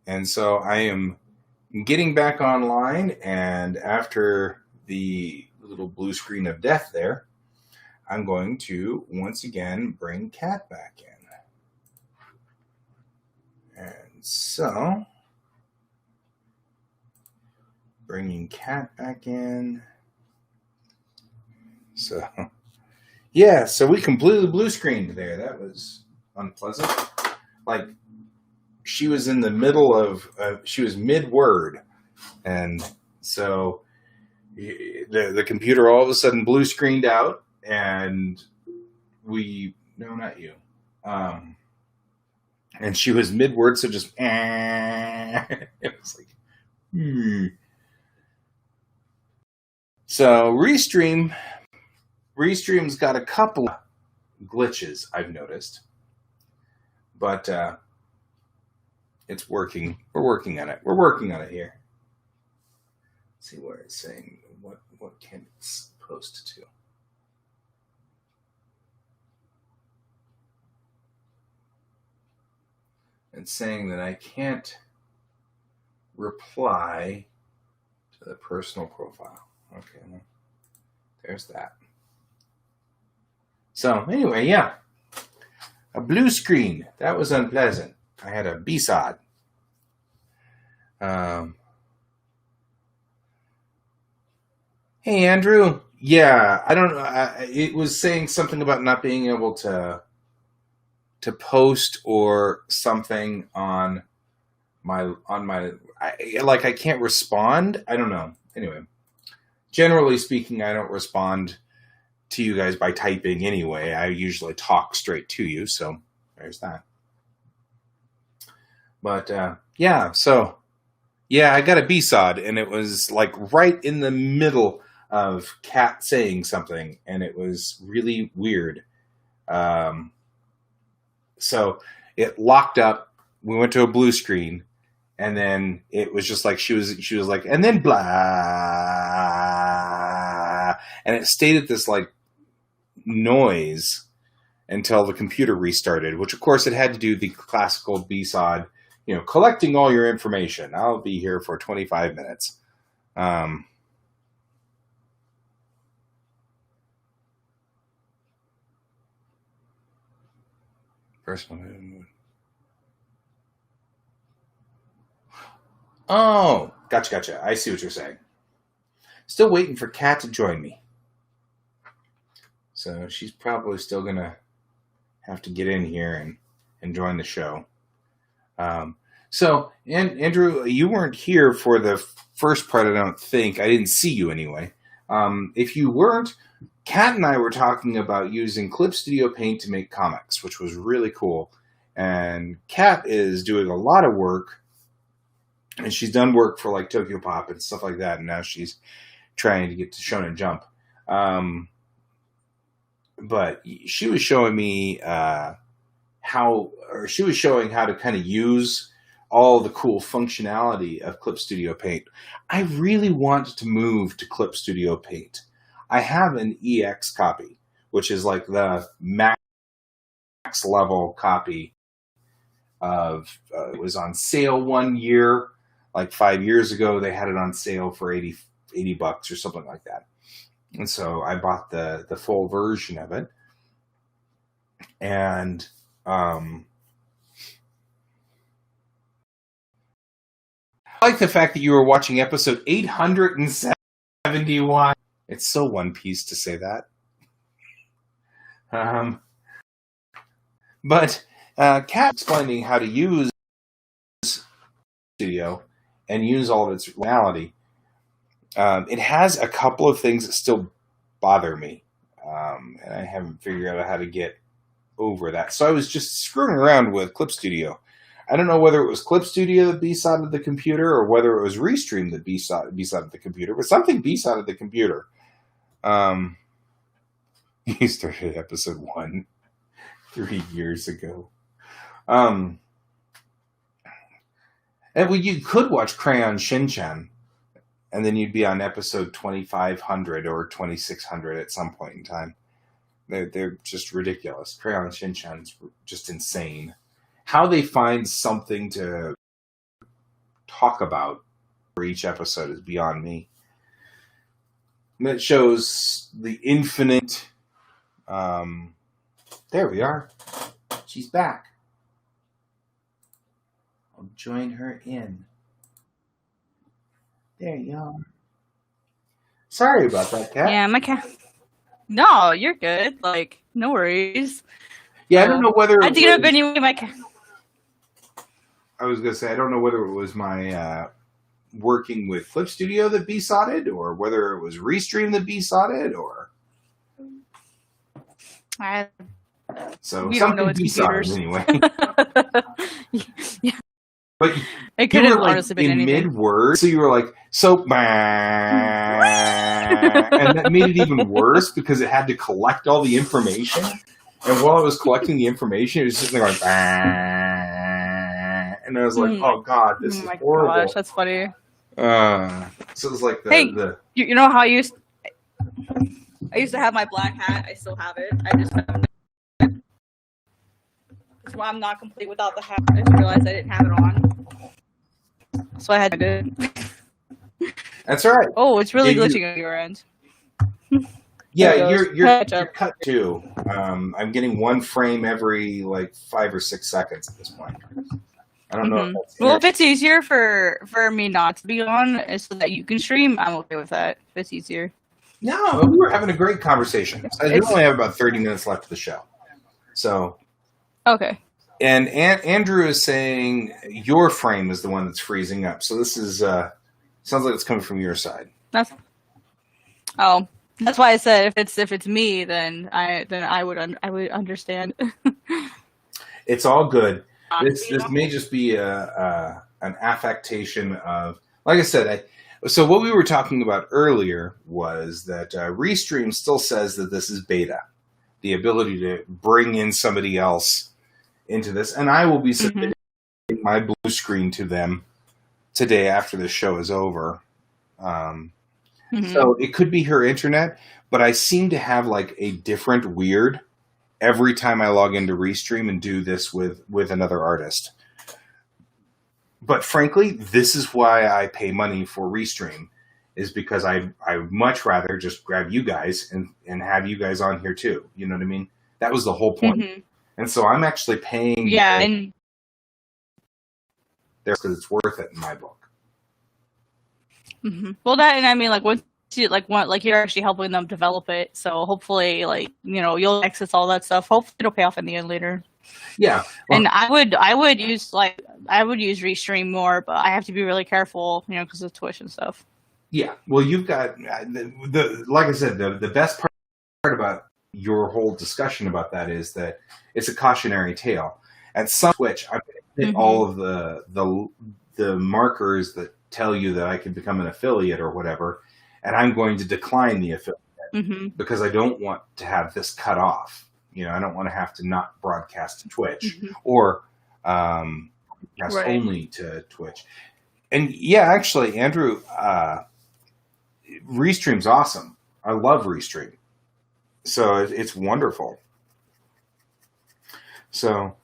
And so I am getting back online, and after the little blue screen of death there, I'm going to once again bring Kat back in. And so, bringing Kat back in. So, yeah, so we completely blue screened there. That was unpleasant. Like, she was in the middle of, she was mid-word. And so the computer all of a sudden blue screened out, and no, not you. And she was mid-word, so just, it was like, So Restream's got a couple glitches, I've noticed. But it's working. We're working on it. We're working on it here. Let's see where it's saying what can it post to. It's saying that I can't reply to the personal profile. Okay, well, there's that. So anyway, yeah. A blue screen. That was unpleasant. I had a B-sod. Hey, Andrew. Yeah, I don't know. It was saying something about not being able to post or something on my I can't respond. I don't know. Anyway, generally speaking, I don't respond to you guys by typing anyway. I usually talk straight to you, so there's that. But yeah, so yeah, I got a B-sod, and it was like right in the middle of Kat saying something, and it was really weird. So it locked up. We went to a blue screen, and then it was just like she was like, and then blah, and it stayed at this like noise until the computer restarted, which of course it had to do the classical B-sod, collecting all your information. I'll be here for 25 minutes. Personal. Oh, gotcha. I see what you're saying. Still waiting for Kat to join me. So she's probably still going to have to get in here and join the show. So, Andrew, you weren't here for the first part, I don't think. I didn't see you anyway. If you weren't, Kat and I were talking about using Clip Studio Paint to make comics, which was really cool. And Kat is doing a lot of work, and she's done work for like Tokyo Pop and stuff like that, and now she's trying to get to Shonen Jump. But she was showing me she was showing how to kind of use all the cool functionality of Clip Studio Paint. I really want to move to Clip Studio Paint. I have an EX copy, which is like the max level copy of, it was on sale one year, like 5 years ago. They had it on sale for $80 or something like that. And so I bought the full version of it. And I like the fact that you were watching episode 871. It's so One Piece to say that. But Kat explaining how to use Studio and use all of its reality. It has a couple of things that still bother me, and I haven't figured out how to get over that. So I was just screwing around with Clip Studio. I don't know whether it was Clip Studio that B-sodded the computer or whether it was Restream that B-sodded the computer, but something B-sodded the computer. You started episode 1 3 years ago. And well, you could watch Crayon Shin-chan, and then you'd be on episode 2500 or 2600 at some point in time. They're just ridiculous. Crayon Shin-chan's just insane. How they find something to talk about for each episode is beyond me. And it shows the infinite. There we are. She's back. I'll join her in. There you are. Sorry about that, cat. Yeah, my cat. No, you're good. Like, no worries. Yeah, I don't know whether. I had to get up anyway. My cat. I was gonna say I don't know whether it was my working with Clip Studio that besotted, or whether it was Restream that besotted, or. So we don't know it's computers anyway. Yeah. But it could have honestly been in anything. mid-word, so you were like, and that made it even worse because it had to collect all the information. And while I was collecting the information, it was sitting there like, and I was like, oh god, this is horrible. Gosh, that's funny. So it was like you know how I used to have my black hat. I still have it. I just that's why I'm not complete without the hat. I just realized I didn't have it on. So I had to do it. That's all right. Oh, it's really glitching on your end. Yeah, you're cut too. I'm getting one frame every like 5 or 6 seconds at this point. I don't know. If it's easier for me not to be on so that you can stream, I'm okay with that. If it's easier. No, we were having a great conversation. We only have about 30 minutes left of the show. So. Okay. And Andrew is saying your frame is the one that's freezing up. So this is sounds like it's coming from your side. That's why I said if it's me, then I would understand. It's all good. This may just be an affectation of, like I said. So what we were talking about earlier was that Restream still says that this is beta, the ability to bring in somebody else into this, and I will be submitting my blue screen to them today after the show is over. So it could be her internet, but I seem to have like a different weird every time I log into Restream and do this with another artist. But frankly, this is why I pay money for Restream, is because I would much rather just grab you guys and have you guys on here too. You know what I mean? That was the whole point. And so I'm actually paying. Yeah, and because it's worth it in my book. Well, that, and I mean, like once you you're actually helping them develop it, so hopefully, like, you know, you'll access all that stuff. Hopefully, it'll pay off in the end later. Yeah, well, and I would use Restream more, but I have to be really careful, you know, because of Twitch and stuff. Yeah, well, you've got the like I said, the best part about your whole discussion about that is that it's a cautionary tale. At some Twitch, I'm going to hit all of the markers that tell you that I can become an affiliate or whatever, and I'm going to decline the affiliate because I don't want to have this cut off. You know, I don't want to have to not broadcast to Twitch or broadcast only to Twitch. And yeah, actually, Andrew, Restream's awesome. I love Restream. So it's wonderful. So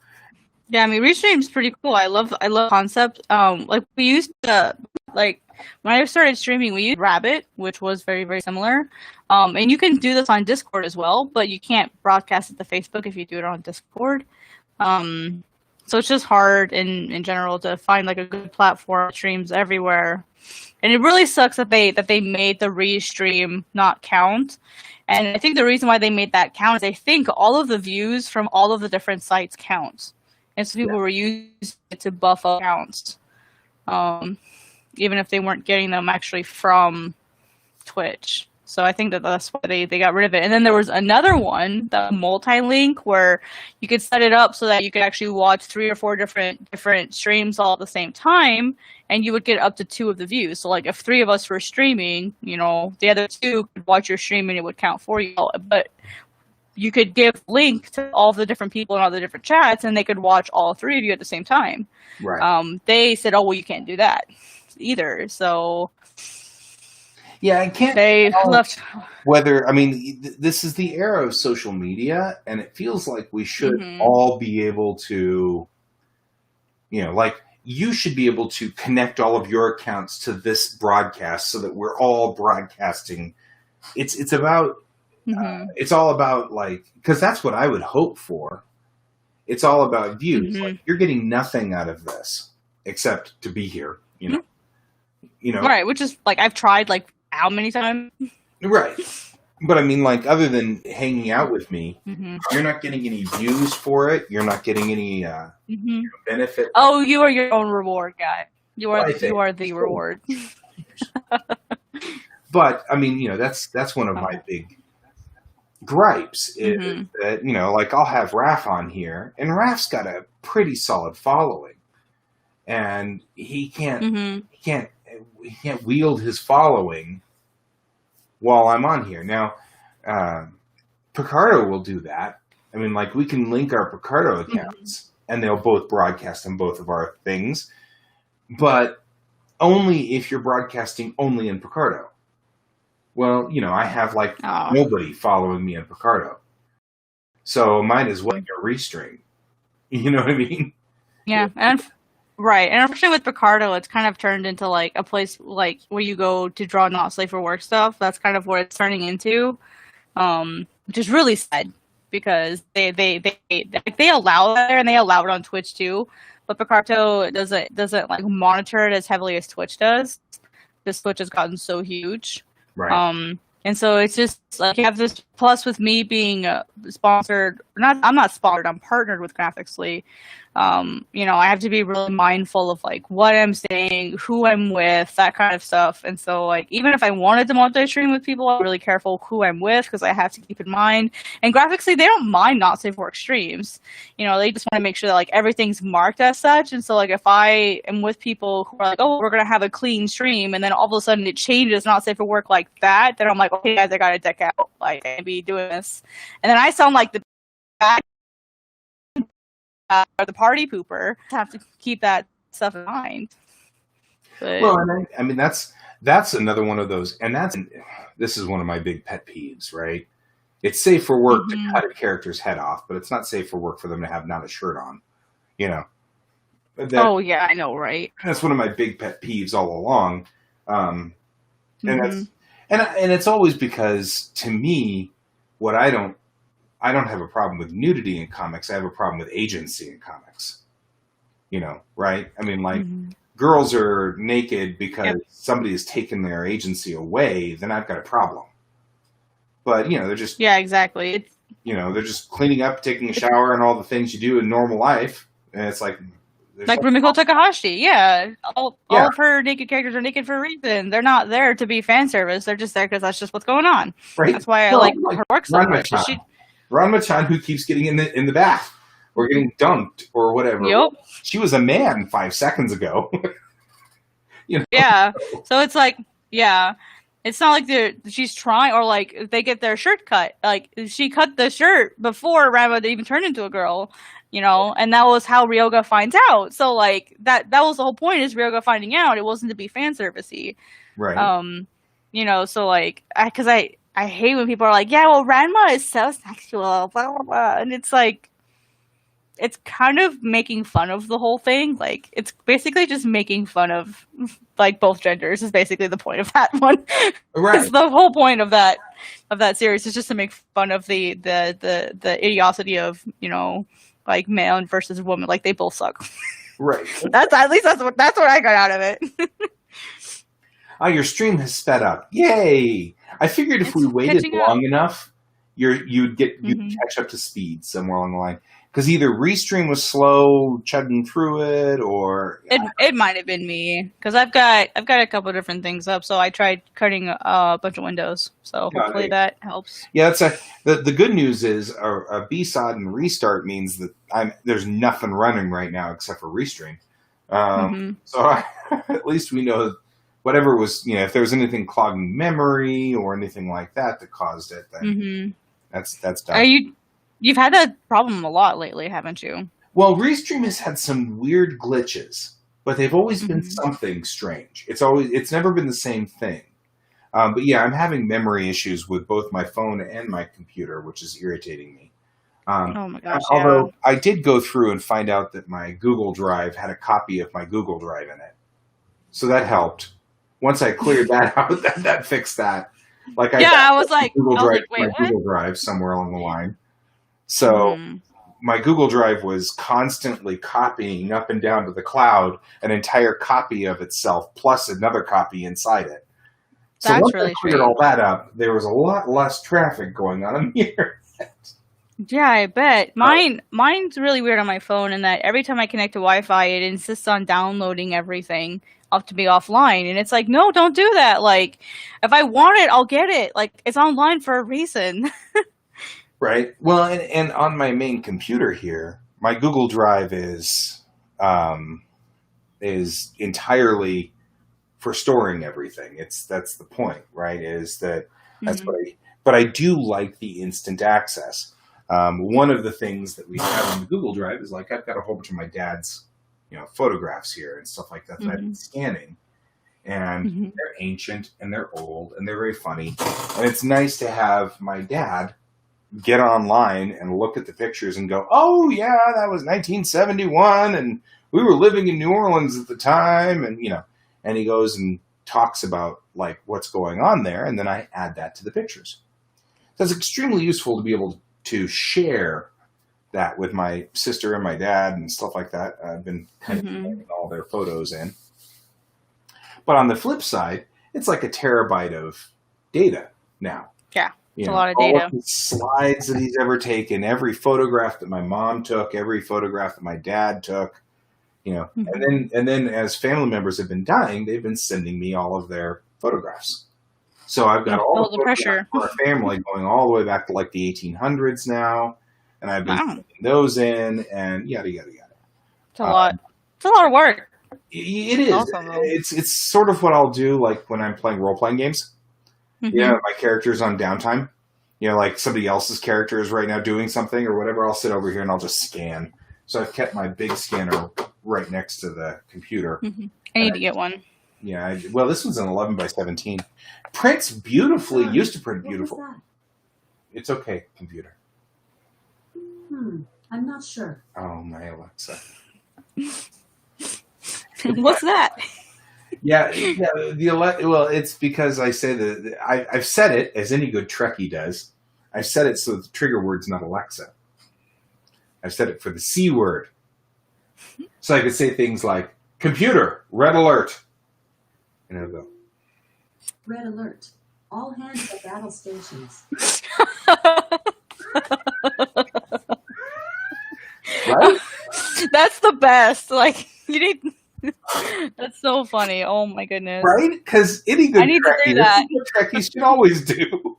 yeah, I mean, Restream's pretty cool. I love concept. Like we used to, like when I started streaming, we used Rabbit, which was very, very similar. And you can do this on Discord as well, but you can't broadcast it to Facebook if you do it on Discord. So it's just hard in general to find like a good platform that streams everywhere. And it really sucks that they made the Restream not count. And I think the reason why they made that count is they think all of the views from all of the different sites count. And so people were using it to buff up counts. Even if they weren't getting them actually from Twitch. So I think that's why they got rid of it. And then there was another one, the multi-link, where you could set it up so that you could actually watch 3 or 4 different streams all at the same time, and you would get up to 2 of the views. So like if 3 of us were streaming, you know, the other 2 could watch your stream and it would count for you. But you could give link to all the different people in all the different chats, and they could watch all 3 of you at the same time. Right. They said, oh, well, you can't do that either. So yeah, I can't. They left. Whether, I mean, this is the era of social media, and it feels like we should all be able to, you know, like you should be able to connect all of your accounts to this broadcast so that we're all broadcasting. It's about, it's all about, like, because that's what I would hope for. It's all about views. Like, you're getting nothing out of this except to be here, you know. Right, which is, like, I've tried, like, how many times? Right. But I mean, like, other than hanging out with me, you're not getting any views for it. You're not getting any benefit. Oh, you are your own reward guy. You are the reward. But I mean, you know, that's one of my big gripes is that, you know, like, I'll have Raph on here, and Raph's got a pretty solid following, and he can't wield his following while I'm on here. Now, Picardo will do that. I mean, like, we can link our Picardo accounts, and they'll both broadcast on both of our things, but only if you're broadcasting only in Picardo. Well, you know, I have, like, nobody following me on Picardo, so might as well get a restream. You know what I mean? Yeah, and right, and unfortunately with Picardo, it's kind of turned into, like, a place, like, where you go to draw not safe for work stuff. That's kind of what it's turning into, which is really sad, because they allow that there, and they allow it on Twitch too, but Picardo doesn't like monitor it as heavily as Twitch does. This Twitch has gotten so huge. Right. And so it's just like, you have this plus with me being sponsored. I'm not sponsored. I'm partnered with Graphically. You know, I have to be really mindful of, like, what I'm saying, who I'm with, that kind of stuff. And so, like, even if I wanted to multi-stream with people, I'm really careful who I'm with, because I have to keep in mind. And Graphically, they don't mind not safe for work streams. You know, they just want to make sure that, like, everything's marked as such. And so, like, if I am with people who are like, oh, we're going to have a clean stream, and then all of a sudden it changes not safe for work like that, then I'm like, okay, guys, I got to deck out. Like, I can't be doing this. And then I sound like the bad or the party pooper. I have to keep that stuff in mind. But, well, and I mean, that's another one of those, and this is one of my big pet peeves, right? It's safe for work to cut a character's head off, but it's not safe for work for them to have not a shirt on, you know. Oh yeah, I know, right? That's one of my big pet peeves all along, and it's always because, to me, what I don't have a problem with nudity in comics. I have a problem with agency in comics. You know, right? I mean, like, girls are naked because somebody has taken their agency away, then I've got a problem. But, you know, they're just... Yeah, exactly. You know, they're just cleaning up, taking a shower, and all the things you do in normal life. And it's like... Like Rumiko Takahashi, all of her naked characters are naked for a reason. They're not there to be fan service. They're just there because that's just what's going on. Right. That's why I like her work so much. Ranma-chan, who keeps getting in the bath or getting dunked or whatever. Yep. She was a man 5 seconds ago. You know? Yeah. So it's like, it's not like she's trying, or like they get their shirt cut. Like, she cut the shirt before Ranma even turned into a girl, you know, and that was how Ryoga finds out. So like that was the whole point, is Ryoga finding out. It wasn't to be fan servicey. Right. You know, so like, because I hate when people are like, yeah, well, Ranma is so sexual, blah, blah, blah. And it's like, it's kind of making fun of the whole thing. Like, it's basically just making fun of, like, both genders is basically the point of that one. Right. It's the whole point of that series, is just to make fun of the idiocy of, you know, like, man versus woman. Like, they both suck. Right. That's what I got out of it. Oh, your stream has sped up. Yay! I figured if we waited long enough, you'd catch up to speed somewhere along the line. Because either Restream was slow chugging through it, or it might have been me. Because I've got a couple of different things up, so I tried cutting a bunch of windows. So hopefully that helps. Yeah, the good news is a BSOD and restart means that there's nothing running right now except for Restream. So at least we know. Whatever was, you know, if there was anything clogging memory or anything like that caused it, then that's done. You've had that problem a lot lately, haven't you? Well, Restream has had some weird glitches, but they've always been something strange. It's never been the same thing. But yeah, I'm having memory issues with both my phone and my computer, which is irritating me. Oh my gosh, yeah. Although I did go through and find out that my Google Drive had a copy of my Google Drive in it, so that helped. Once I cleared that out, that fixed that. Like I was like, my wait, what? Google Drive somewhere along the line. So Mm-hmm. my Google Drive was constantly copying up and down to the cloud an entire copy of itself plus another copy inside it. So That's once I really cleared strange. all that up, there was a lot less traffic going on in here. Yeah, I bet. Mine's really weird on my phone in that every time I connect to Wi-Fi, it insists on downloading everything up to be offline, and it's like, no, don't do that. Like, if I want it, I'll get it. Like, it's online for a reason. Right. Well, and on my main computer here, my Google Drive is entirely for storing everything. That's the point, right? Is that that's Mhm. what but I do like the instant access. One of the things that we have on the Google Drive is like I've got a whole bunch of my dad's, photographs here and stuff like that that I've been Mhm. scanning, and Mhm. they're ancient and they're old and they're very funny, and it's nice to have my dad get online and look at the pictures and go, oh yeah, that was 1971 and we were living in New Orleans at the time, and he goes and talks about like what's going on there, and then I add that to the pictures. So it's extremely useful to be able to share that with my sister and my dad and stuff like that. I've been kind of Mhm. putting all their photos in. But on the flip side, it's like a terabyte of data now. Yeah, it's a lot of All of data. the slides that he's ever taken, every photograph that my mom took, every photograph that my dad took, Mhm. and then as family members have been dying, they've been sending me all of their photographs. So I've got all Oh, the the photographs pressure. for our family going all the way back to like the 1800s now, and I've been Wow, sending those in, and yada yada yada. it's a lot. It's a lot of work. It It's is. awesome though. It's sort of what I'll do like when I'm playing role playing games. Mhm. My character's on downtime. Like somebody else's character is right now doing something or whatever. I'll sit over here and I'll just scan. So I've kept my big scanner right next to the computer. Mhm. I need to get one. Yeah. Well, this one's an 11 by 17. Prints beautifully. Sorry, Used to print what was beautiful. that? It's okay, computer. I'm not sure. Oh, my Alexa. What's that? Yeah. Well, it's because I say that I've set it as any good Trekkie does. I've set it so the trigger word's not Alexa. I've set it for the C word. So I could say things like, computer, red alert. And it'll go, Red alert. All hands at battle stations. right? That's the best. Like, you need. That's so funny. Oh my goodness. Right? Because any good I need to Trekkie, do this that. is what Trekkies should always do.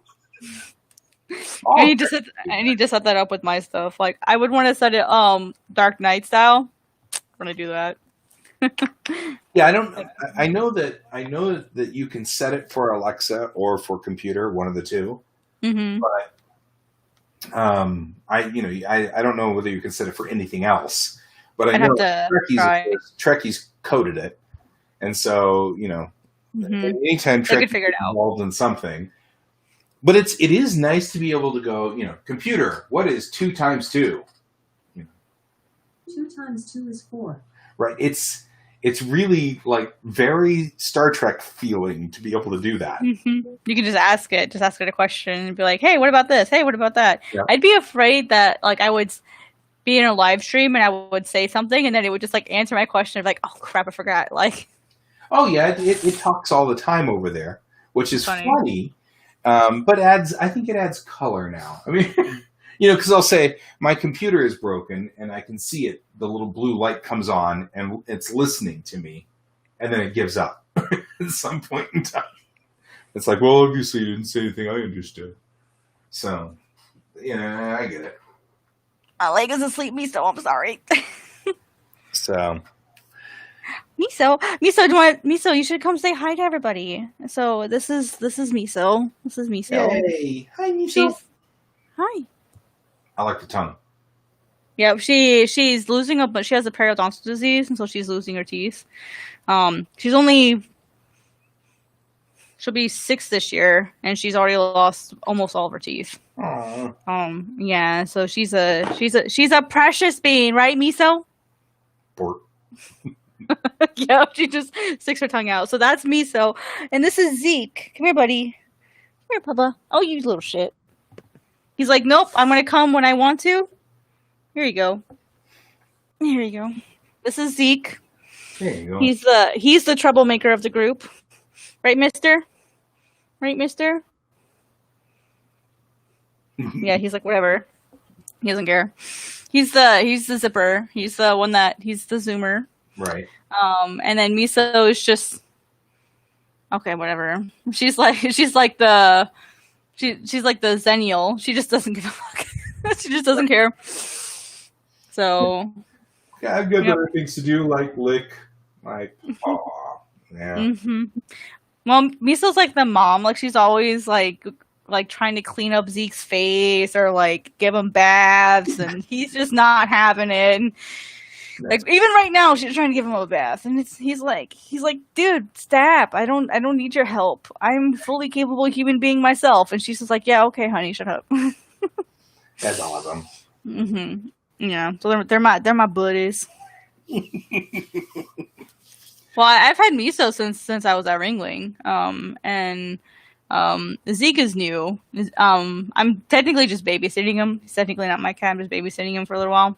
I All need to set that up with my stuff. Like, I would want to set it Dark Knight style. I'm gonna do that. Yeah, I know that you can set it for Alexa or for computer, one of the two. Mm-hmm. But I don't know whether you can set it for anything else. But I I'd know have to try. Trekkies coded it, and so Mm-hmm. anytime They could Trekkies figure it is out. involved in something. But it is nice to be able to go, computer, what is 2 times 2? 2 times 2 is 4. Right? It's really like very Star Trek feeling to be able to do that. Mm-hmm. You can just ask it a question and be like, "Hey, what about this? Hey, what about that?" Yeah. I'd be afraid that like I would be in a live stream and I would say something and then it would just like answer my question. I'd be like, "Oh crap, I forgot." Like, Oh yeah, it talks all the time over there, which is funny. but I think it adds color now. I mean, because I'll say my computer is broken and I can see it. The little blue light comes on and it's listening to me, and then it gives up at some point in time. It's like, well, obviously you didn't say anything I understood. So, I get it. My leg is asleep, Miso. I'm sorry. So, Miso, do you want Miso? You should come say hi to everybody. So this is Miso. This is Miso. yay! Hi, Miso. Hi. I like the tongue. Yeah, she's losing up, but she has a periodontal disease, and so she's losing her teeth. She'll be 6 this year, and she's already lost almost all of her teeth. Aw. Yeah, so she's a precious being, right, Miso? Bork. Yeah, she just sticks her tongue out. So that's Miso. And this is Zeke. Come here, buddy. Come here, Papa. Oh, you little shit. He's like, nope, I'm gonna come when I want to. Here you go. Here you go. This is Zeke. There you go. He's the troublemaker of the group. Right, mister? Right, mister? Yeah, he's like, whatever. He doesn't care. He's the zipper. He's the zoomer. Right. And then Miso is just okay, whatever. She's like the Zennial. She just doesn't give a fuck. She just doesn't care. So yeah, I've got other things to do, like lick my paw. Yeah. Mm-hmm. Well, Miso's like the mom. Like she's always like trying to clean up Zeke's face or like give him baths, and he's just not having it. And, like even right now, she's trying to give him a bath, and he's like, dude, stop! I don't need your help. I'm fully capable human being myself. And she's just like, yeah, okay, honey, shut up. That's awesome. Mm-hmm. Yeah, so they're my buddies. Well, I've had Miso since I was at Ringling, and Zeke is new. I'm technically just babysitting him. He's technically not my cat. I'm just babysitting him for a little while.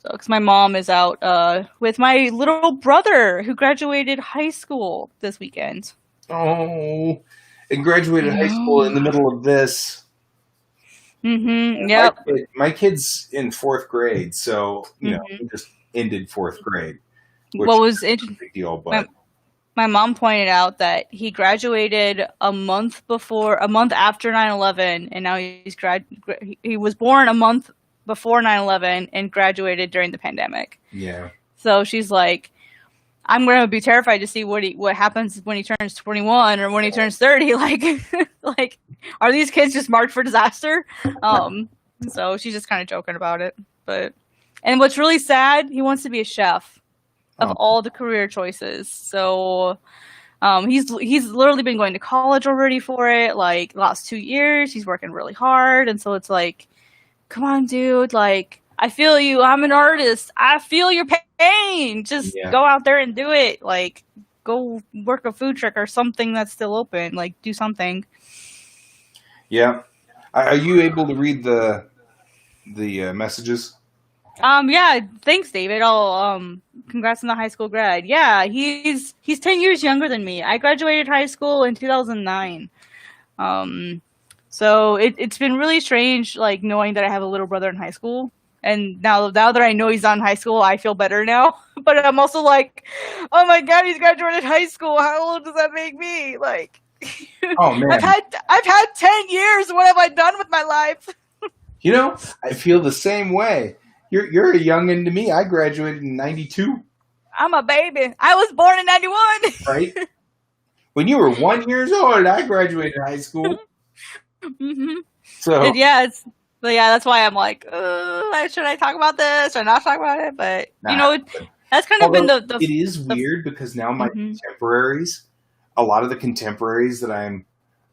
So because my mom is out with my little brother who graduated high school this weekend. Oh, and graduated high school in the middle of this. Mm-hmm. Yep. My kid's in 4th grade, so you know, he just ended 4th grade. What was interesting? Big deal, but my mom pointed out that he graduated a month after 9/11, and now he was born a month before 9/11 and graduated during the pandemic. Yeah. So she's like, I'm going to be terrified to see what happens when he turns 21 or when he turns 30. Like, are these kids just marked for disaster? So she's just kind of joking about it. And what's really sad, he wants to be a chef of all the career choices. So he's literally been going to college already for it. Like the last 2 years, he's working really hard. And so it's like, come on, dude. Like, I feel you. I'm an artist. I feel your pain. Just go out there and do it. Like, go work a food truck or something that's still open. Like, do something. Yeah. Are you able to read the messages? Yeah. Thanks, David. Congrats on the high school grad. Yeah, he's 10 years younger than me. I graduated high school in 2009. So it's been really strange, like, knowing that I have a little brother in high school. And now that I know he's not in high school, I feel better now. But I'm also like, oh my God, he's graduated high school. How old does that make me? Like, oh man, I've had 10 years. What have I done with my life? You know, I feel the same way. You're a youngin' to me. I graduated in 92. I'm a baby. I was born in 91. Right? When you were 1 year old, I graduated high school. Mm-hmm. So that's why I'm like, should I talk about this or not talk about it? But that's kind of been the. It is weird because now my contemporaries, a lot of the contemporaries that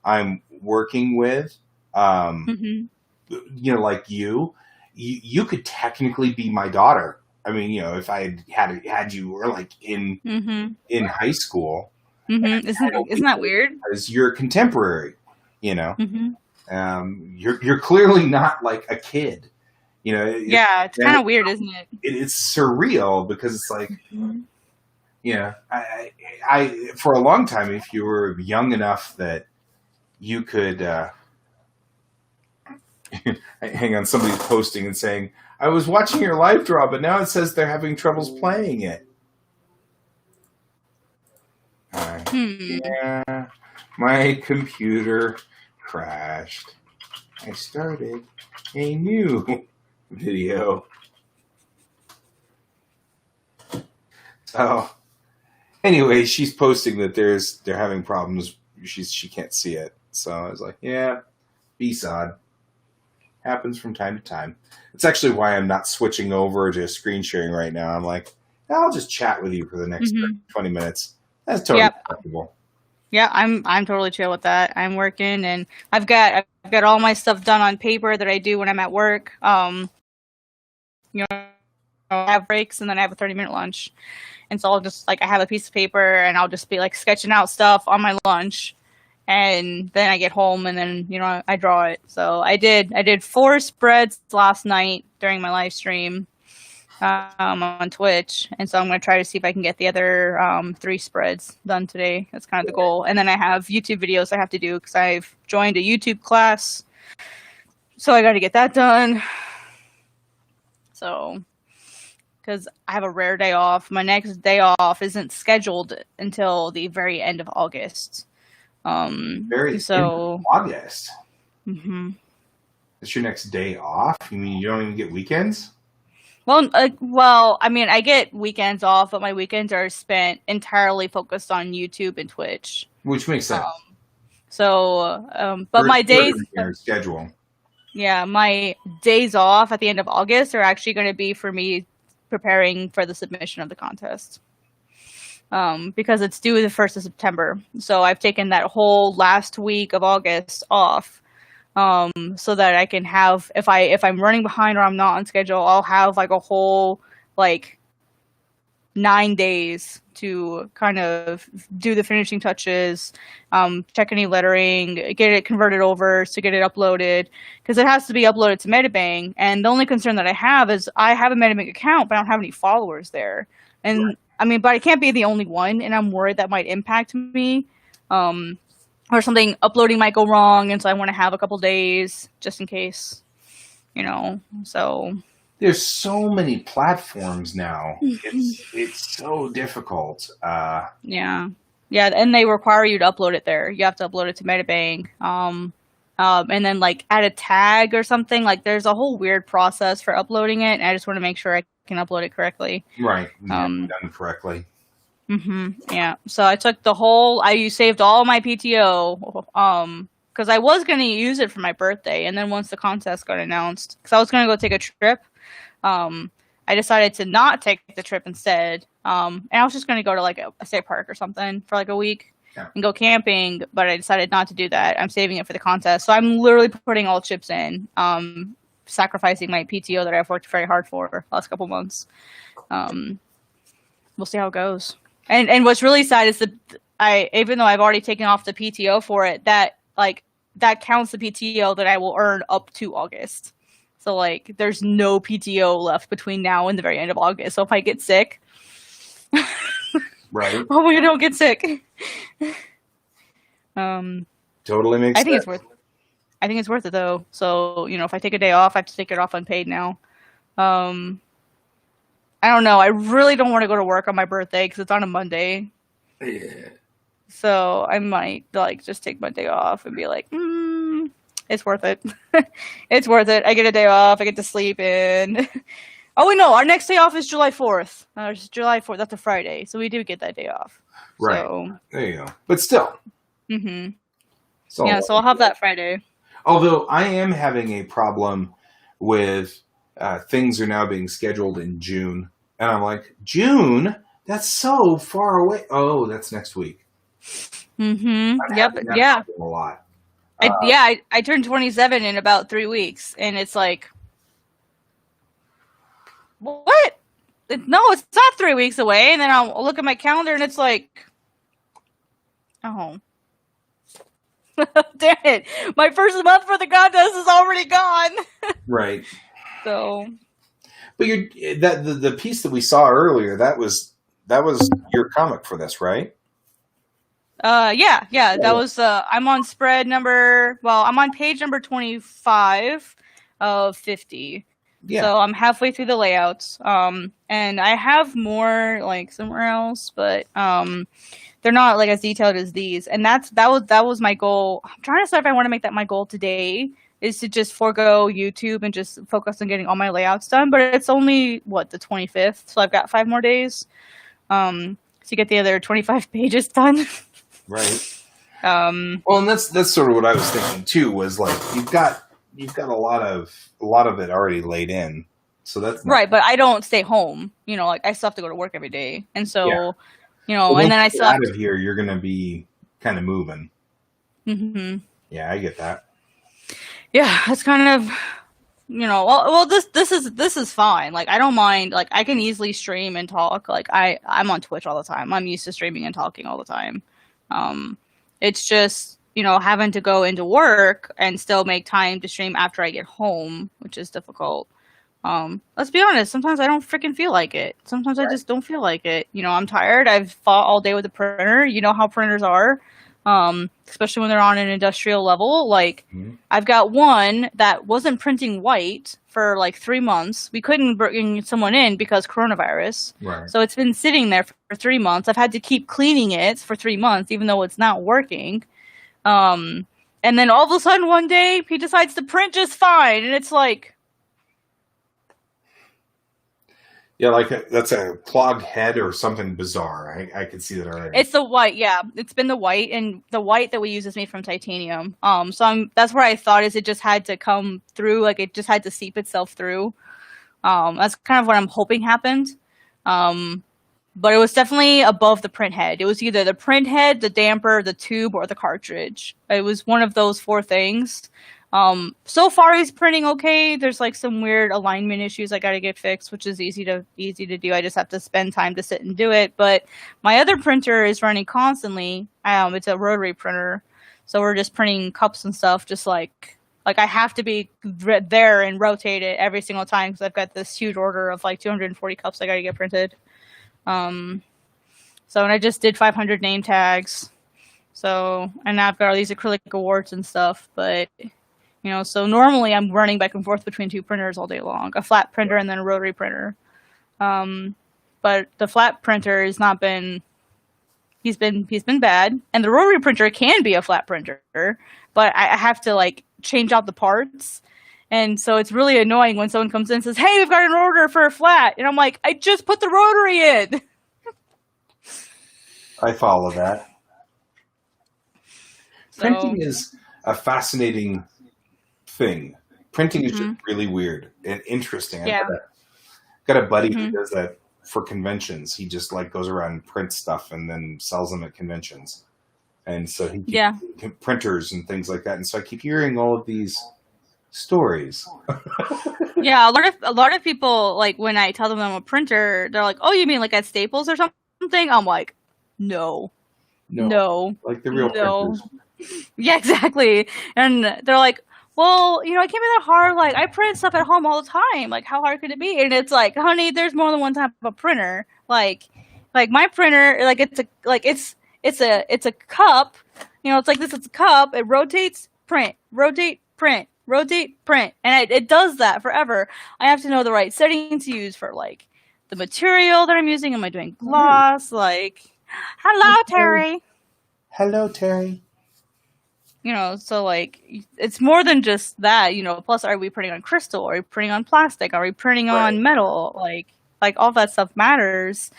I'm working with, like you could technically be my daughter. I mean, if I had you were like in high school, isn't that weird? Because you're a contemporary, you're clearly not like a kid, it's kind of weird, isn't it? It's surreal because it's like, I for a long time, if you were young enough that you could, hang on, somebody's posting and saying, I was watching your Livedraw, but now it says they're having troubles playing it. Yeah, my computer crashed. I started a new video. So, anyway, she's posting that they're having problems. She can't see it. So I was like, yeah, B-sod. Happens from time to time. It's actually why I'm not switching over to screen sharing right now. I'm like, I'll just chat with you for the next 20 minutes. That's totally acceptable. Yeah, I'm totally chill with that. I'm working, and I've got all my stuff done on paper that I do when I'm at work. You know, I have breaks, and then I have a 30-minute lunch, and so I'll just like I have a piece of paper, and I'll just be like sketching out stuff on my lunch, and then I get home, and then I draw it. So I did 4 spreads last night during my live stream on Twitch, and so I'm going to try to see if I can get the other 3 spreads done today. That's kind of the goal. And then I have YouTube videos I have to do because I've joined a YouTube class, so I got to get that done. So, because I have a rare day off, my next day off isn't scheduled until the very end of August. Very end of August. Mm-hmm. It's your next day off? You mean you don't even get weekends? Well, I mean, I get weekends off, but my weekends are spent entirely focused on YouTube and Twitch. Which makes sense. But my days... Your schedule. Yeah, my days off at the end of August are actually going to be for me preparing for the submission of the contest. Because it's due the 1st of September. So I've taken that whole last week of August off. So that I can have, if I'm running behind or I'm not on schedule, I'll have like a whole 9 days to kind of do the finishing touches, check any lettering, get it converted over to get it uploaded, because it has to be uploaded to Metabang. And the only concern that I have is I have a Metabang account, but I don't have any followers there. And right. I mean, but I can't be the only one, and I'm worried that might impact me. Or something, uploading might go wrong, and so I want to have a couple days just in case, so. There's so many platforms now. It's so difficult. Yeah, and they require you to upload it there. You have to upload it to Metabang. And then add a tag or something. There's a whole weird process for uploading it, and I just want to make sure I can upload it correctly. Right, done correctly. Mm-hmm. Yeah. So I took I saved all my PTO, because I was going to use it for my birthday, and then once the contest got announced, because I was going to go take a trip, I decided to not take the trip instead, and I was just going to go to a state park or something for a week and go camping, but I decided not to do that. I'm saving it for the contest, so I'm literally putting all chips in, sacrificing my PTO that I've worked very hard for the last couple months. We'll see how it goes. And what's really sad is even though I've already taken off the PTO for it, that counts the PTO that I will earn up to August. So there's no PTO left between now and the very end of August. So if I get sick, right? Hopefully I don't get sick. Totally makes sense. I think it's worth it though. So if I take a day off, I have to take it off unpaid now. I don't know. I really don't want to go to work on my birthday because it's on a Monday. Yeah. So I might just take my day off and be it's worth it. It's worth it. I get a day off. I get to sleep in. Oh, wait, no. Our next day off is July 4th. It's July 4th. That's a Friday. So we do get that day off. Right. So. There you go. But still. Mm-hmm. So I'll have that Friday. Although I am having a problem with things are now being scheduled in June. And I'm like, June? That's so far away. Oh, that's next week. Mm-hmm. Yep. Yeah. A lot. I turned 27 in about 3 weeks, and it's like, what? No, it's not 3 weeks away. And then I'll look at my calendar, and it's like, oh. Damn it. My first month for the contest is already gone. Right. So. But the piece that we saw earlier, that was your comic for this, right? Yeah. That was I'm on I'm on page number 25 of 50. Yeah. So I'm halfway through the layouts. And I have more somewhere else, but they're not as detailed as these. And that was my goal. I'm trying to decide if I want to make that my goal today, is to just forego YouTube and just focus on getting all my layouts done. But it's only the 25th, so I've got 5 more days to get the other 25 pages done. Right. Well, and that's sort of what I was thinking too. Was you've got a lot of it already laid in, so that's not right. But I don't stay home. I still have to go to work every day, and so and then I still out of here. You're going to be kind of moving. Mm-hmm. Yeah, I get that. Yeah, it's kind of, this is fine. Like, I don't mind. Like, I can easily stream and talk. Like, I'm on Twitch all the time. I'm used to streaming and talking all the time. It's just, having to go into work and still make time to stream after I get home, which is difficult. Let's be honest, sometimes I don't freaking feel like it. Sometimes I just don't feel like it. I'm tired. I've fought all day with the printer. You know how printers are. Especially when they're on an industrial level. Like, I've got one that wasn't printing white for like 3 months. We couldn't bring someone in because coronavirus. Right. So it's been sitting there for 3 months. I've had to keep cleaning it for 3 months, even though it's not working. And then all of a sudden one day he decides to print just fine. And it's like, yeah, like that's a clogged head or something bizarre. I can see that already. it's the white, yeah. It's been the white, and the white that we use is made from titanium. So that's where I thought is it just had to come through, like it just had to seep itself through. That's kind of what I'm hoping happened. But it was definitely above the print head. It was either the print head, the damper, the tube, or the cartridge. It was one of those 4 things. So far he's printing okay. There's like some weird alignment issues I gotta get fixed, which is easy to do. I just have to spend time to sit and do it. But my other printer is running constantly. It's a rotary printer, so we're just printing cups and stuff. Just like I have to be there and rotate it every single time because I've got this huge order of like 240 cups I gotta get printed. And I just did 500 name tags. So, and now I've got all these acrylic awards and stuff, but so normally I'm running back and forth between 2 printers all day long, a flat printer and then a rotary printer. But the flat printer has not been, he's been bad. And the rotary printer can be a flat printer, but I have to like change out the parts. And so it's really annoying when someone comes in and says, "Hey, we've got an order for a flat." And I'm like, I just put the rotary in. I follow that. So, Printing is a fascinating thing. Printing is just really weird and interesting. Yeah. Got a buddy who does that for conventions. He just like goes around and prints stuff and then sells them at conventions. And so he keeps printers and things like that. And so I keep hearing all of these stories. Yeah, a lot of people, like when I tell them I'm a printer, they're like, "Oh, you mean like at Staples or something?" I'm like, No. Like the real printers. Yeah, exactly. And they're like, "Well, it can't be that hard. Like, I print stuff at home all the time. Like, how hard could it be?" And it's like, honey, there's more than one type of printer. Like my printer, like it's a cup. It's like this. It's a cup. It rotates, print, rotate, print, rotate, print, and it does that forever. I have to know the right setting to use for like the material that I'm using. Am I doing gloss? Like, hello, Terry. Hello, Terry. So like it's more than just that, plus are we printing on crystal? Are we printing on plastic? Are we printing on metal? Like all that stuff matters.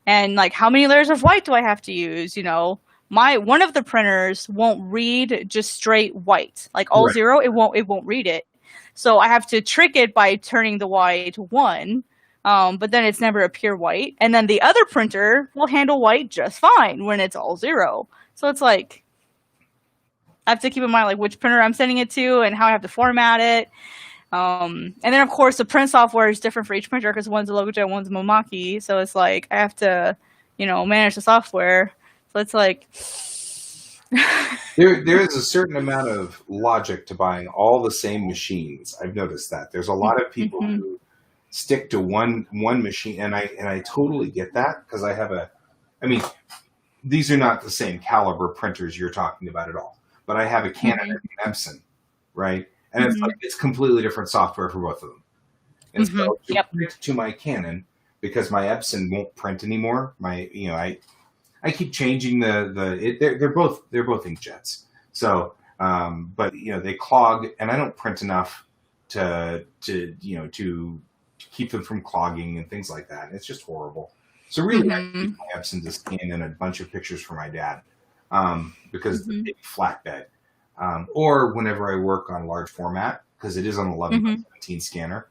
And like how many layers of white do I have to use? One of the printers won't read just straight white. Like all zero, it won't read it. So I have to trick it by turning the white 1. But then it's never a pure white. And then the other printer will handle white just fine when it's all 0. So it's like I have to keep in mind like which printer I'm sending it to and how I have to format it. And then of course the print software is different for each printer because one's a Logojet, one's a Momaki. So it's like I have to, manage the software. So it's like there is a certain amount of logic to buying all the same machines. I've noticed that. There's a lot of people who stick to one machine, and I totally get that because these are not the same caliber printers you're talking about at all. But I have a Canon and an Epson, right? And it's completely different software for both of them. And so print to my Canon because my Epson won't print anymore. I keep changing they're both inkjets. So but they clog and I don't print enough to keep them from clogging and things like that. It's just horrible. So really I use my Epson to scan in a bunch of pictures for my dad. Because the big flatbed. Or whenever I work on large format, because it is an 11 by 17 scanner.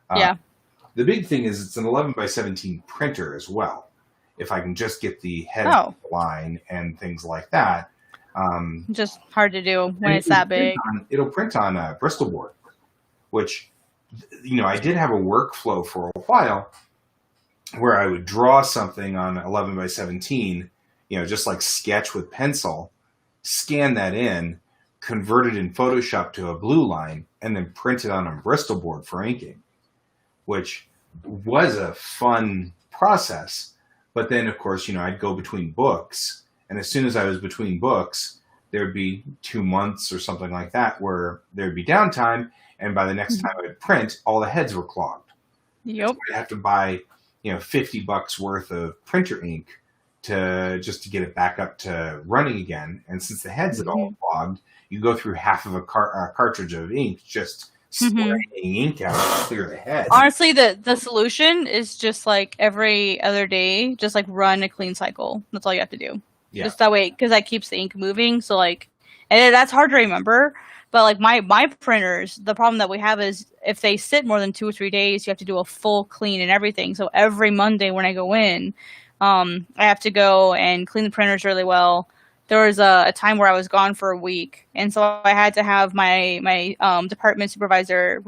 The big thing is it's an 11 by 17 printer as well. If I can just get the head line and things like that. Just hard to do when And it's that big. it'll print on a Bristol board, which, I did have a workflow for a while where I would draw something on 11 by 17, just like sketch with pencil, scan that in, convert it in Photoshop to a blue line, and then print it on a Bristol board for inking, which was a fun process. But then, of course, I'd go between books, and as soon as I was between books, there'd be 2 months or something like that where there'd be downtime, and by the next time I'd print, all the heads were clogged. Yep. So I'd have to buy, $50 worth of printer ink to get it back up to running again. And since the heads had all clogged, you go through half of a cartridge of ink just spraying ink out to clear the head. Honestly, the solution is just like every other day, just like run a clean cycle. That's all you have to do. Yeah. Just that way, because that keeps the ink moving. So like, and that's hard to remember. But like my printers, the problem that we have is if they sit more than 2 or 3 days, you have to do a full clean and everything. So every Monday when I go in, I have to go and clean the printers really well. There was a time where I was gone for a week, and so I had to have my department supervisor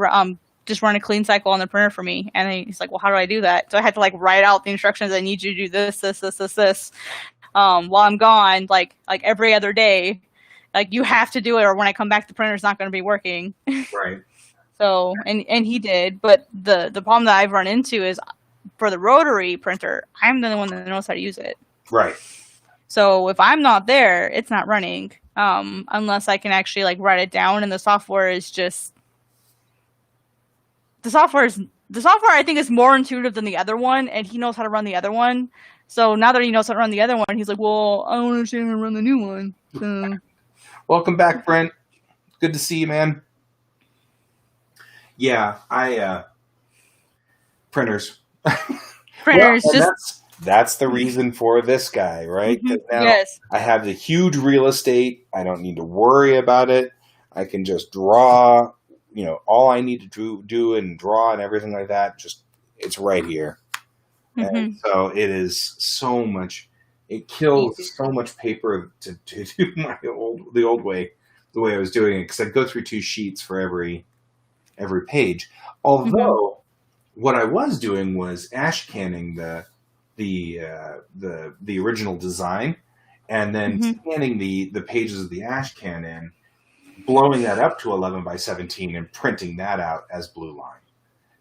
just run a clean cycle on the printer for me. And he's like, "Well, how do I do that?" So I had to like write out the instructions. I need you to do this. While I'm gone, like every other day, like you have to do it, or when I come back, the printer's not going to be working. Right. So and he did, but the problem that I've run into is for the rotary printer, I'm the one that knows how to use it. Right. So if I'm not there, it's not running, unless I can actually like write it down. And the software is just the software I think is more intuitive than the other one, and he knows how to run the other one. So now that he knows how to run the other one, he's like, "Well, I don't understand how to run the new one." So. Welcome back, Brent. Good to see you, man. Yeah, printers. Printers, well, that's the reason for this guy, right? Because now I have the huge real estate. I don't need to worry about it. I can just draw. All I need to do and draw and everything like that. It's right here. And so it is so much. It kills so much paper to do the old way, the way I was doing it, because I'd go through 2 sheets for every page. Although what I was doing was ash canning the original design, and then scanning the pages of the ash can in, blowing that up to 11 by 17, and printing that out as blue line,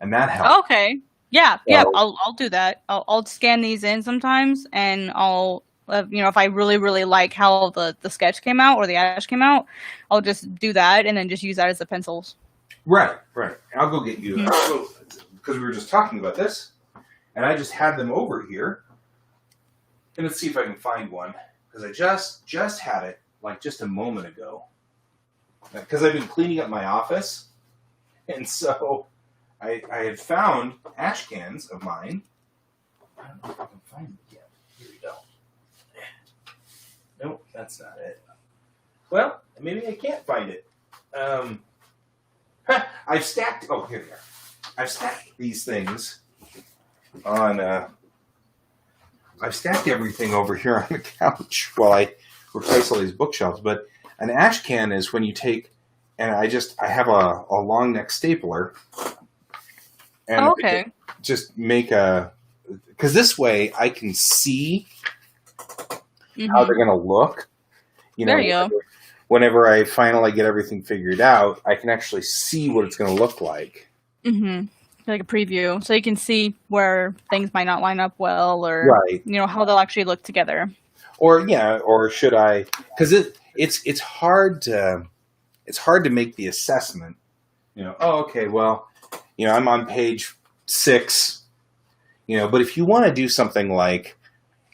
and that helped. Okay. Yeah, I'll do that. I'll scan these in sometimes, and I'll if I really really like how the sketch came out or the ash came out, I'll just do that and then just use that as the pencils. Right. I'll go get you because we were just talking about this, and I just had them over here, and let's see if I can find one, because I just had it like just a moment ago, because I've been cleaning up my office, and so I had found ash cans of mine. I don't know if I can find it yet. Here we go. Nope, that's not it. Well, maybe I can't find it. I've stacked. Oh, here they are. I've stacked these things on. I've stacked everything over here on the couch while I replace all these bookshelves. But an ash can is when you take, and I have a long neck stapler. And just make because this way I can see how they're going to look. There you go. Whenever I finally get everything figured out, I can actually see what it's going to look like. Like a preview, so you can see where things might not line up well, or how they'll actually look together. Or should I? Because it's hard to make the assessment. I'm on page 6, but if you want to do something like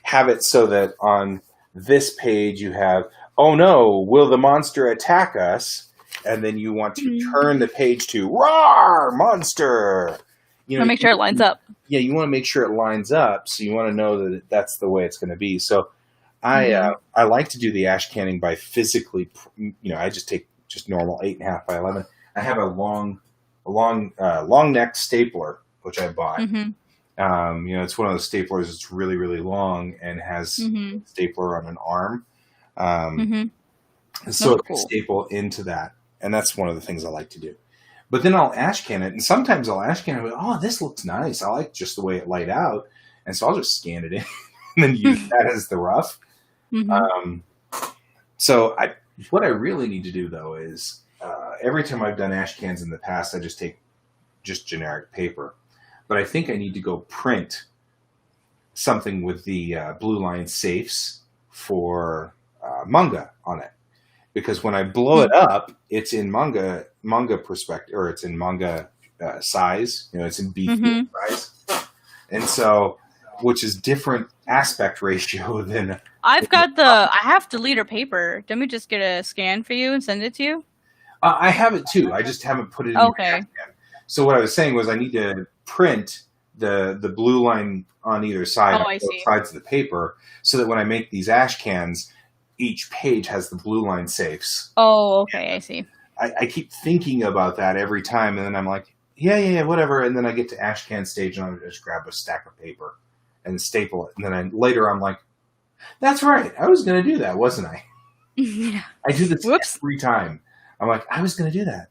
have it so that on this page you have, "Oh no, will the monster attack us?" And then you want to turn the page to "Roar, monster!" Make sure it lines up. Yeah, you want to make sure it lines up, so you want to know that that's the way it's going to be. So I like to do the ash canning by physically, I just take just normal 8.5 by 11. I have a long neck stapler, which I bought. It's one of those staplers that's really, really long and has stapler on an arm. so That's it can cool. staple into that. And that's one of the things I like to do. But then I'll ash can it, and sometimes I'll ash can it. And oh, this looks nice. I like just the way it laid out, and so I'll just scan it in and then use that as the rough. Mm-hmm. So what I really need to do though is every time I've done ash cans in the past, I just take just generic paper. But I think I need to go print something with the blue line safes for manga on it, because when I blow it up, it's in manga perspective, or it's in manga size. It's in B4 size, and so which is different aspect ratio than. I have the liter paper. Let me just get a scan for you and send it to you. I have it too. I just haven't put it in. Okay. So what I was saying was I need to print the blue line on either side, on both sides of the paper, so that when I make these ash cans, each page has the blue line safes. Oh, okay, I see. I keep thinking about that every time, and then I'm like, yeah, whatever. And then I get to ash can stage, and I just grab a stack of paper and staple it. And then later I'm like, that's right, I was going to do that, wasn't I? Yeah. I do this every time. I'm like, I was going to do that.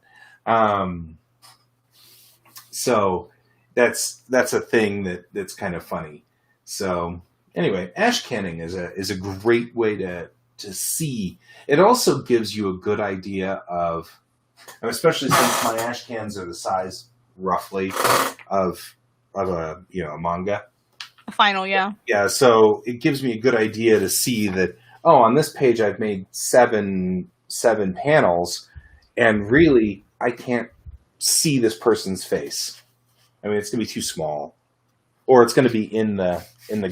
So that's a thing that's kind of funny. So anyway, ash canning is a great way to see. It also gives you a good idea of, especially since my ash cans are the size roughly of a manga. A final, yeah. Yeah, so it gives me a good idea to see that, on this page I've made seven panels, and really I can't see this person's face. I mean, it's going to be too small, or it's going to be in the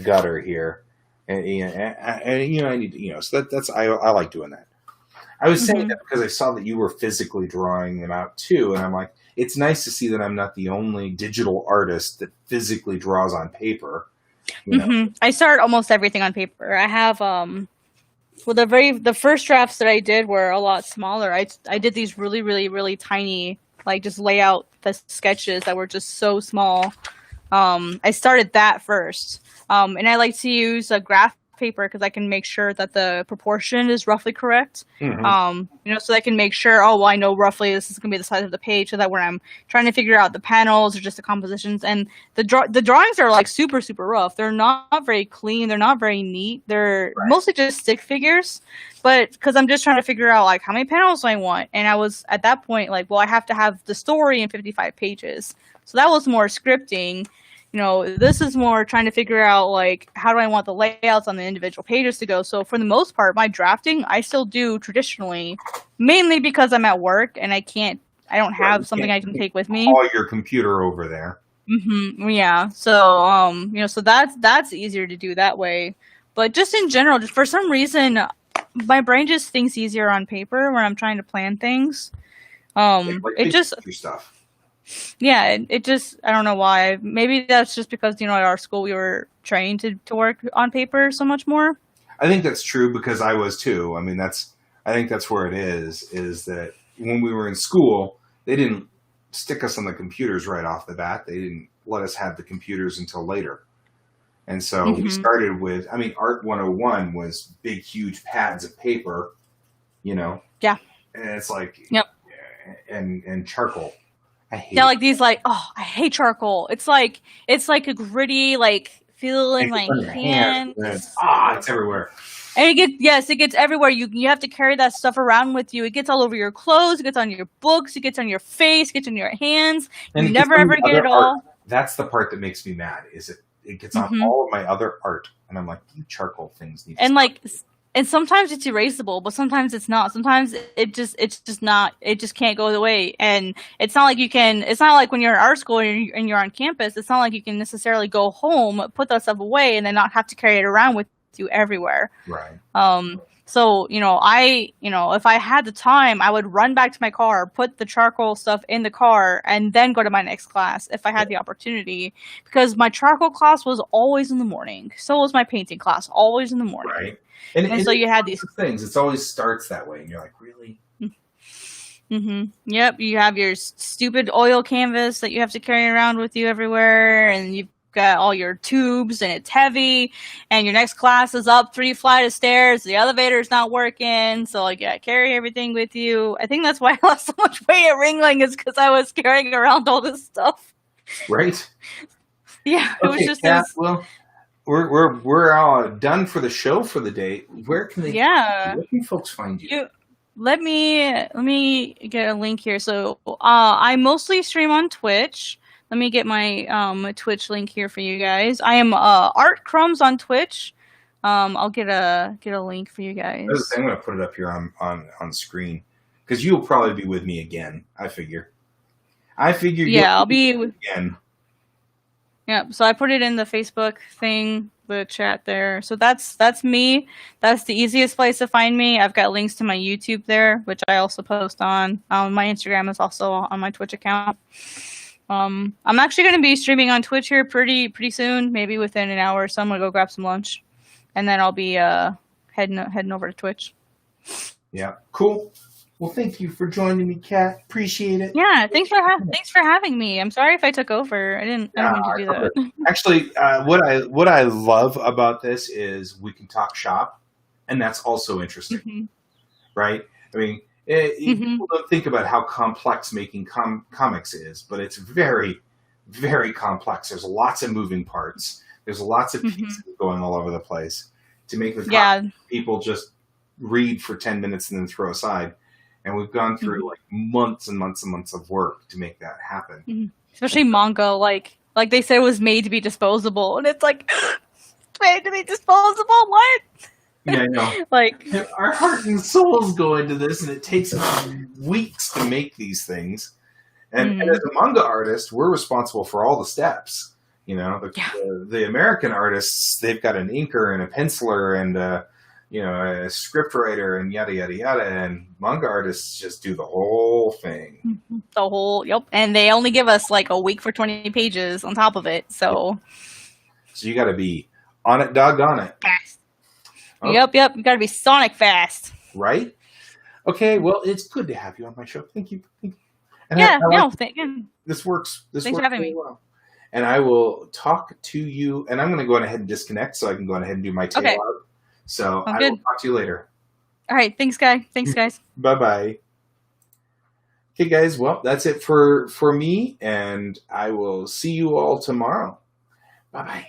gutter here, and I need to, so that's I like doing that. I was saying that because I saw that you were physically drawing them out too, and I'm like, it's nice to see that I'm not the only digital artist that physically draws on paper. I start almost everything on paper. I have the first drafts that I did were a lot smaller. I did these really, really, really tiny, like just lay out the sketches that were just so small. I started that first. And I like to use a graph paper because I can make sure that the proportion is roughly correct. So I can make sure, I know roughly this is going to be the size of the page, so that when I'm trying to figure out the panels or just the compositions, and the drawings are like super, super rough. They're not very clean. They're not very neat. They're mostly just stick figures, but because I'm just trying to figure out like how many panels do I want. And I was at that point like, well, I have to have the story in 55 pages. So that was more scripting. This is more trying to figure out, like, how do I want the layouts on the individual pages to go. So for the most part, my drafting, I still do traditionally, mainly because I'm at work and I don't have something I can take with me. All your computer over there. Yeah. So, so that's easier to do that way. But just in general, just for some reason, my brain just thinks easier on paper when I'm trying to plan things. It just... stuff. Yeah, it just, I don't know why. Maybe that's just because, at our school we were trained to work on paper so much more. I think that's true because I was too. I mean, I think that's where it is that when we were in school, they didn't stick us on the computers right off the bat. They didn't let us have the computers until later. And so we started with, Art 101 was big, huge pads of paper, Yeah. And it's like, yep. And charcoal. I hate like these, like, I hate charcoal. It's like a gritty, like, feeling like hand. It's everywhere. And it gets everywhere. You have to carry that stuff around with you. It gets all over your clothes. It gets on your books. It gets on your face. It gets on your hands. And you never ever get it all. That's the part that makes me mad. Is it gets on all of my other art, and I'm like, you charcoal things need. And like. And sometimes it's erasable, but sometimes it's not. Sometimes it's just not. It just can't go away. And it's not like you can. It's not like when you're in art school and you're on campus. It's not like you can necessarily go home, put that stuff away, and then not have to carry it around with you everywhere. Right. So if I had the time, I would run back to my car, put the charcoal stuff in the car, and then go to my next class if I had the opportunity. Because my charcoal class was always in the morning. So was my painting class, always in the morning. Right. And so you had these things. It always starts that way, and you're like, really? Yep. You have your stupid oil canvas that you have to carry around with you everywhere, and you've got all your tubes and it's heavy, and your next class is up 3 flights of stairs. The elevator's not working, so like carry everything with you. I think that's why I lost so much weight at Ringling is because I was carrying around all this stuff. Right. Yeah, it was just Kat, well, we're all done for the show for the day. Where can they? Yeah. Where can folks find you? Let me get a link here. So I mostly stream on Twitch. Let me get my Twitch link here for you guys. I am Art Crumbs on Twitch. I'll get a link for you guys. I'm going to put it up here on screen because you'll probably be with me again. I figure. Yeah, I'll be again. Yeah, so I put it in the Facebook thing, the chat there. So that's me. That's the easiest place to find me. I've got links to my YouTube there, which I also post on. My Instagram is also on my Twitch account. I'm actually going to be streaming on Twitch here pretty soon, maybe within an hour or so. I'm going to go grab some lunch, and then I'll be heading over to Twitch. Yeah, cool. Well, thank you for joining me, Kat. Appreciate it. Yeah, thanks for having me. I'm sorry if I took over. I didn't mean to do that. Actually, what I love about this is we can talk shop, and that's also interesting, right? I mean, people don't think about how complex making comics is, but it's very, very complex. There's lots of moving parts. There's lots of pieces going all over the place to make the comic people just read for 10 minutes and then throw aside. And we've gone through like months and months and months of work to make that happen. Especially manga, like they said, it was made to be disposable, and it's like made to be disposable. What? Yeah, I know. Like our heart and souls go into this, and it takes weeks to make these things. And as a manga artist, we're responsible for all the steps. You know, the American artists, they've got an inker and a penciler and a script writer and yada, yada, yada. And manga artists just do the whole thing. The whole, yep. And they only give us like a week for 20 pages on top of it. So you got to be on it, doggone it. Fast. Okay. Yep. You got to be Sonic fast. Right? Okay, well, it's good to have you on my show. Thank you. And this works. Thanks for having me. Well. And I will talk to you, and I'm going to go ahead and disconnect so I can go ahead and do my tail out. So I will talk to you later. All right. Thanks, guys. Bye-bye. Okay, guys. Well, that's it for me, and I will see you all tomorrow. Bye-bye.